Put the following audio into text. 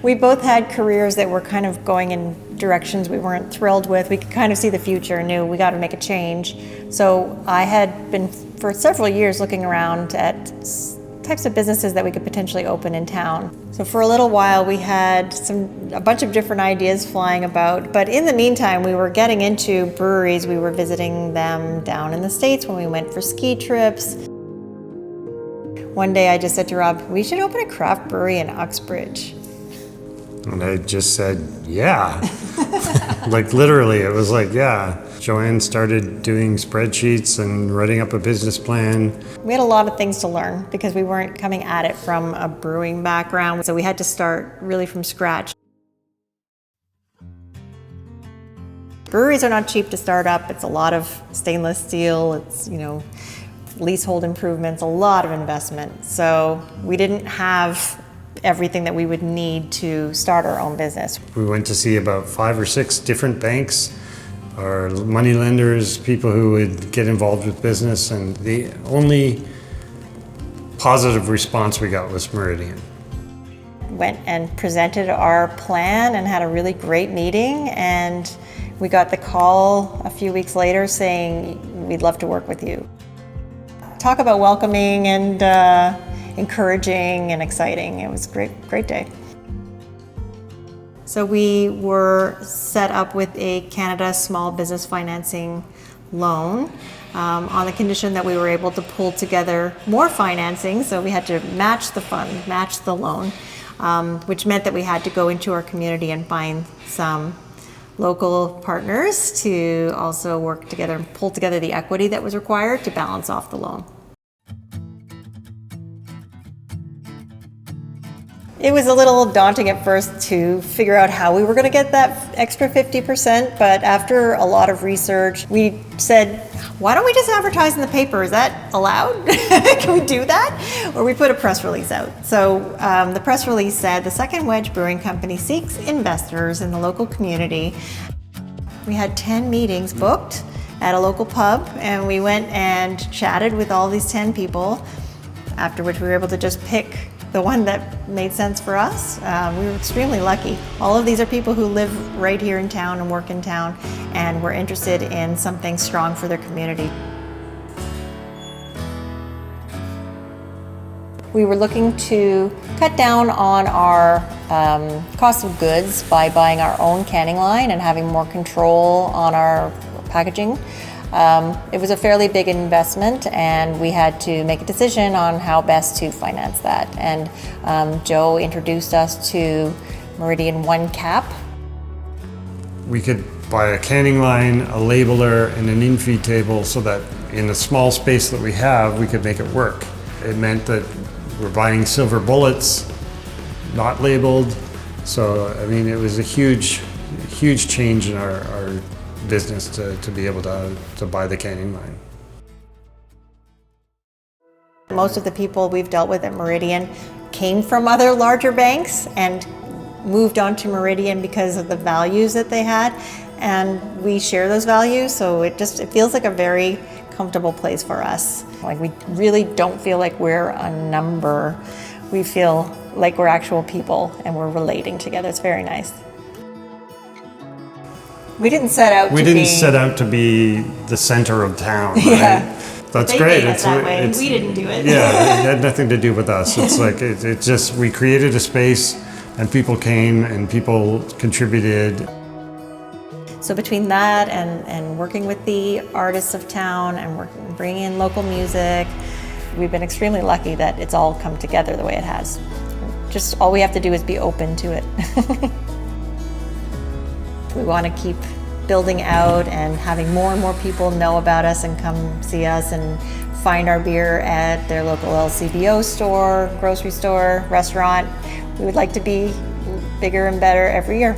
We both had careers that were kind of going in directions we weren't thrilled with. We could kind of see the future and knew we got to make a change. So I had been for several years looking around at types of businesses that we could potentially open in town. So for a little while we had a bunch of different ideas flying about, but in the meantime we were getting into breweries. We were visiting them down in the States when we went for ski trips. One day I just said to Rob, we should open a craft brewery in Uxbridge. And I just said, yeah. Like literally, it was like, yeah. Joanne started doing spreadsheets and writing up a business plan. We had a lot of things to learn because we weren't coming at it from a brewing background, so we had to start really from scratch. Breweries are not cheap to start up. It's a lot of stainless steel. It's, leasehold improvements, a lot of investment. So we didn't have everything that we would need to start our own business. We went to see about 5 or 6 different banks, or money lenders, people who would get involved with business, and the only positive response we got was Meridian. Went and presented our plan and had a really great meeting, and we got the call a few weeks later saying, we'd love to work with you. Talk about welcoming and encouraging and exciting. It was a great day. So we were set up with a Canada Small Business Financing loan on the condition that we were able to pull together more financing. So we had to match the loan, which meant that we had to go into our community and find some local partners to also work together and pull together the equity that was required to balance off the loan. It was a little daunting at first to figure out how we were going to get that extra 50%, but after a lot of research, we said, why don't we just advertise in the paper? Is that allowed? Can we do that? Or we put a press release out. So the press release said, the Second Wedge Brewing Company seeks investors in the local community. We had 10 meetings booked at a local pub, and we went and chatted with all these 10 people, after which we were able to just pick the one that made sense for us. We were extremely lucky. All of these are people who live right here in town and work in town and were interested in something strong for their community. We were looking to cut down on our cost of goods by buying our own canning line and having more control on our packaging. It was a fairly big investment, and we had to make a decision on how best to finance that. And Joe introduced us to Meridian One Cap. We could buy a canning line, a labeler, and an in-feed table so that in the small space that we have, we could make it work. It meant that we're buying silver bullets, not labeled. So, I mean, it was a huge change in our business to be able to buy the canning line. Most of the people we've dealt with at Meridian came from other larger banks and moved on to Meridian because of the values that they had, and we share those values, so it feels like a very comfortable place for us. Like, we really don't feel like we're a number. We feel like we're actual people and we're relating together. It's very nice. We didn't set out to be the center of town, right? Yeah. That's great. It's that way. We didn't do it. Yeah, it had nothing to do with us. It's like it just, we created a space and people came and people contributed. So between that and working with the artists of town and bringing in local music, we've been extremely lucky that it's all come together the way it has. Just all we have to do is be open to it. We want to keep building out and having more and more people know about us and come see us and find our beer at their local LCBO store, grocery store, restaurant. We would like to be bigger and better every year.